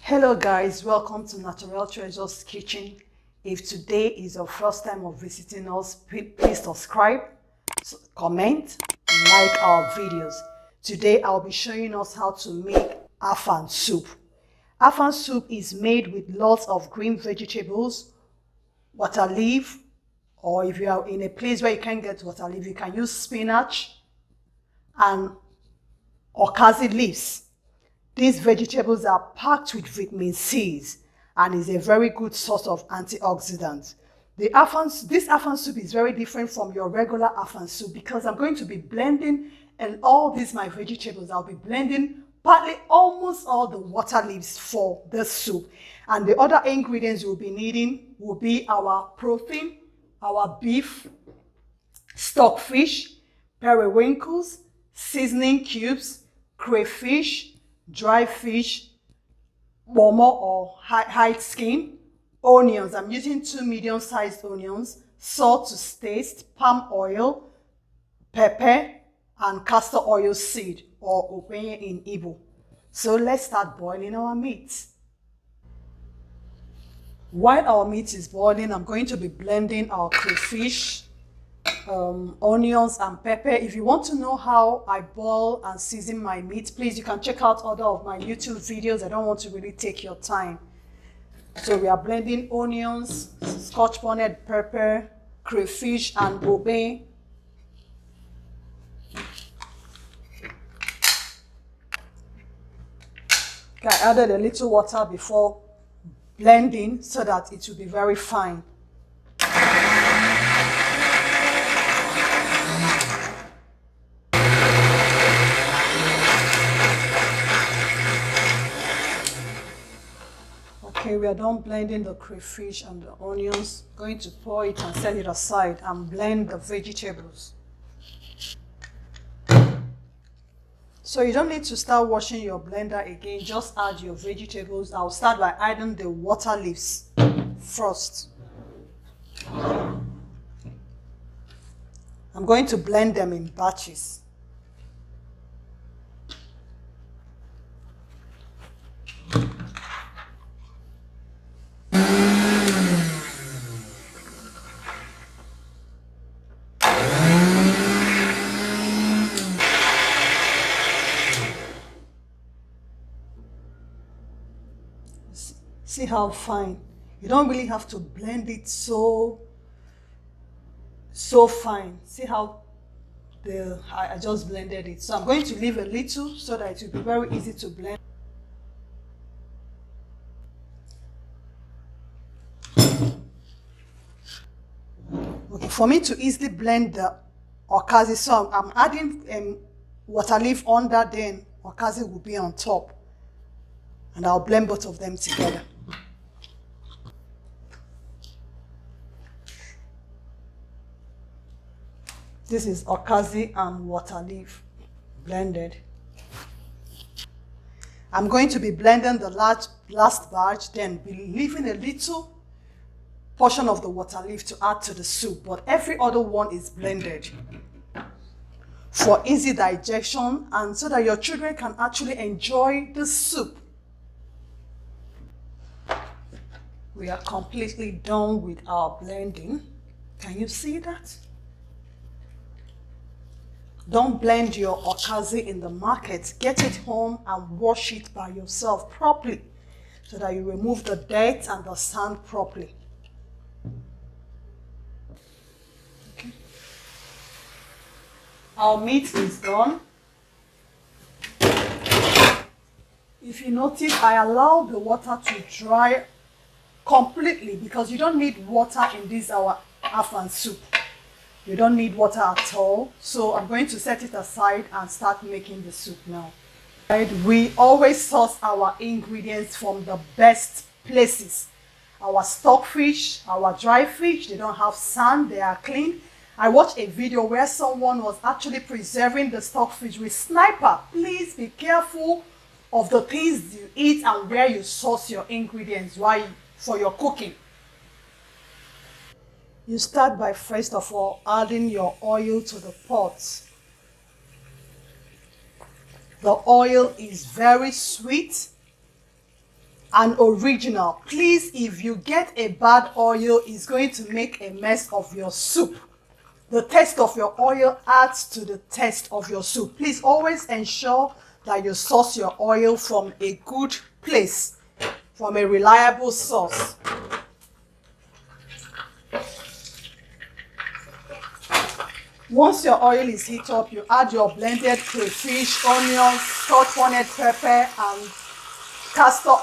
Hello guys, welcome to Natural Treasures Kitchen. If today is your first time of visiting us, please subscribe, comment, and like our videos. Today I'll be showing us how to make Afang soup. Afang soup is made with lots of green vegetables, water leaf, or if you are in a place where you can't get water leaf, you can use spinach and okazi leaves. These vegetables are packed with vitamin C's and is a very good source of antioxidants. This Afang soup is very different from your regular Afang soup because I'm going to be blending and all these my vegetables. I'll be blending partly almost all the water leaves for the soup. And the other ingredients we'll be needing will be our protein, our beef, stockfish, periwinkles, seasoning cubes, crayfish, dry fish, momo or hide skin, onions. I'm using 2 medium-sized onions, salt to taste, palm oil, pepper, and castor oil seed or openye in Igbo. So let's start boiling our meat. While our meat is boiling, I'm going to be blending our crayfish, onions and pepper. If you want to know how I boil and season my meat, please, you can check out other of my YouTube videos. I don't want to really take your time. So we are blending onions, scotch bonnet pepper, crayfish and obe. I added a little water before blending so that it will be very fine. Okay, we are done blending the crayfish and the onions. Going to pour it and set it aside and blend the vegetables. So you don't need to start washing your blender again, just add your vegetables. I'll start by adding the water leaves first. I'm going to blend them in batches. See how fine. You don't really have to blend it so fine. See how I just blended it. So I'm going to leave a little so that it will be very easy to blend. Okay, for me to easily blend the okazi, so I'm adding water leaf under, then okazi will be on top. And I'll blend both of them together. This is okazi and water leaf blended. I'm going to be blending the last batch, then be leaving a little portion of the water leaf to add to the soup, but every other one is blended for easy digestion and so that your children can actually enjoy the soup. We are completely done with our blending. Can you see that? Don't blend your okazi in the market. Get it home and wash it by yourself properly so that you remove the dirt and the sand properly. Okay. Our meat is done. If you notice, I allow the water to dry completely because you don't need water in this our Afang soup. You don't need water at all. So I'm going to set it aside and start making the soup now. We always source our ingredients from the best places. Our stockfish, our dry fish, they don't have sand, they are clean. I watched a video where someone was actually preserving the stockfish with sniper. Please be careful of the things you eat and where you source your ingredients for your cooking. You start by first of all adding your oil to the pot. The oil is very sweet and original. Please, if you get a bad oil, it's going to make a mess of your soup. The taste of your oil adds to the taste of your soup. Please always ensure that you source your oil from a good place, from a reliable source. Once your oil is heated up, you add your blended crayfish, onions, salt-horned pepper, and castor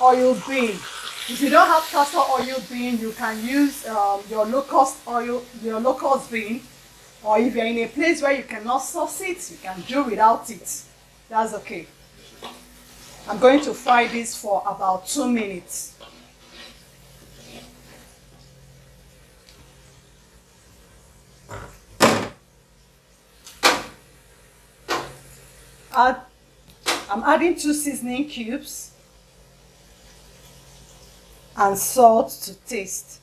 oil bean. If you don't have castor oil bean, you can use your locust bean, or if you're in a place where you cannot source it, you can do without it. That's okay. I'm going to fry this for about 2 minutes. I'm adding 2 seasoning cubes and salt to taste.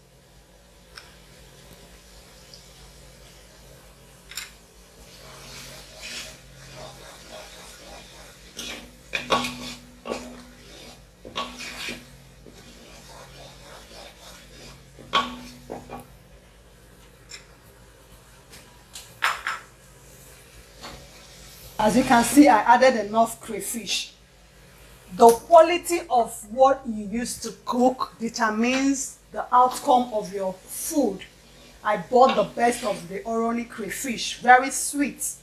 As you can see, I added enough crayfish. The quality of what you use to cook determines the outcome of your food. I bought the best of the Oroni crayfish, very sweet. It's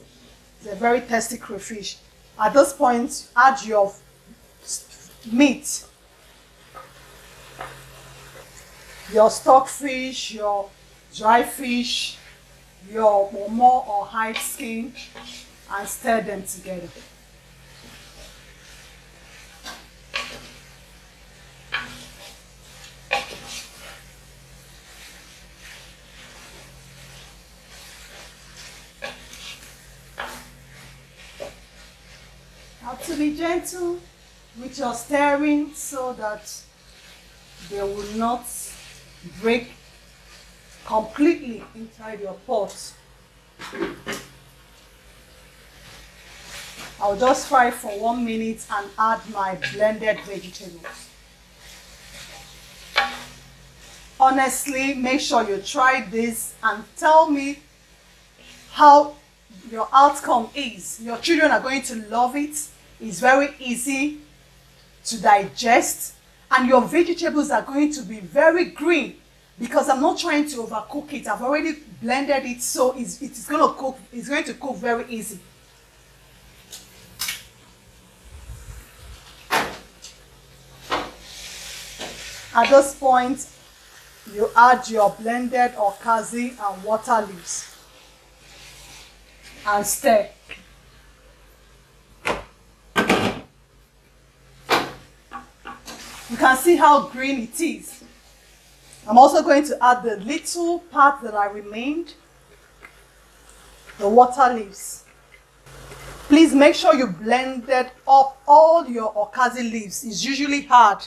a very tasty crayfish. At this point, add your meat, your stockfish, your dry fish, your momo or hide skin, and stir them together. Have to be gentle with your stirring so that they will not break completely inside your pot. I'll just fry for 1 minute and add my blended vegetables. Honestly, make sure you try this and tell me how your outcome is. Your children are going to love it. It's very easy to digest, and your vegetables are going to be very green because I'm not trying to overcook it. I've already blended it, so it's going to cook very easy. At this point, you add your blended okazi and water leaves and stir. You can see how green it is. I'm also going to add the little part that I remained, the water leaves. Please make sure you blended up all your okazi leaves. It's usually hard.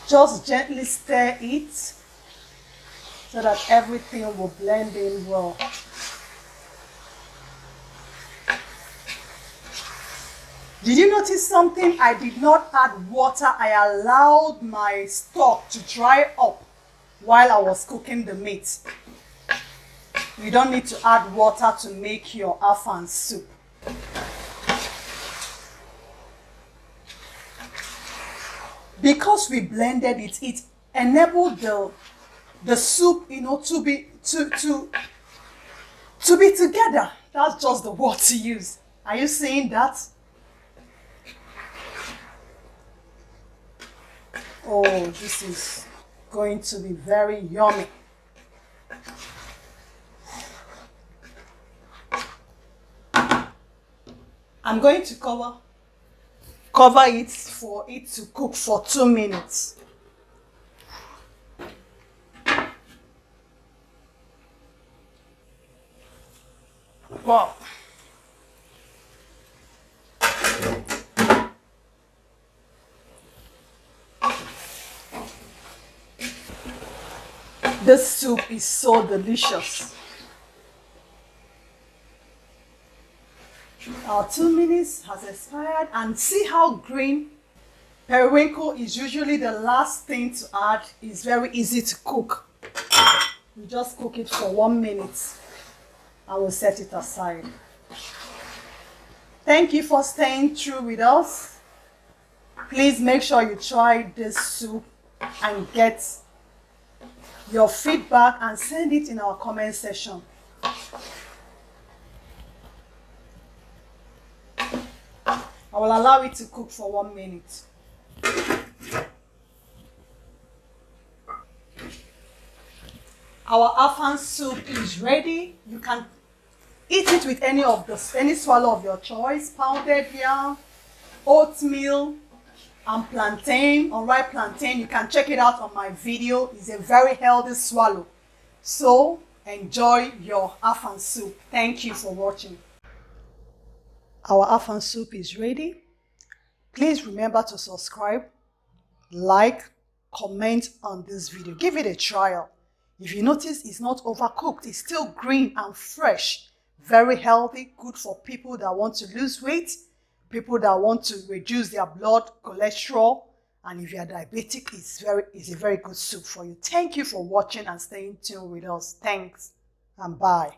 Just gently stir it so that everything will blend in well. Did you notice something? I did not add water. I allowed my stock to dry up while I was cooking the meat. You don't need to add water to make your afang soup. Because we blended it, it enabled the soup, to be together. That's just the word to use. Are you seeing that? Oh, this is going to be very yummy. I'm going to cover it for it to cook for 2 minutes. Wow. This soup is so delicious. Our 2 minutes has expired, and see how green. Periwinkle is usually the last thing to add. It's very easy to cook. You just cook it for 1 minute. I will set it aside. Thank you for staying through with us. Please make sure you try this soup and get your feedback and send it in our comment section. I will allow it to cook for 1 minute. Our Afang soup is ready. You can eat it with any swallow of your choice: pounded yam, oatmeal, and plantain, unripe plantain. You can check it out on my video. It's a very healthy swallow. So enjoy your Afang soup. Thank you for watching. Our Afang soup is ready. Please remember to subscribe, like, comment on this video. Give it a trial. If you notice it's not overcooked, it's still green and fresh. Very healthy, good for people that want to lose weight, people that want to reduce their blood cholesterol, and if you are diabetic, it's a very good soup for you. Thank you for watching and staying tuned with us. Thanks and bye.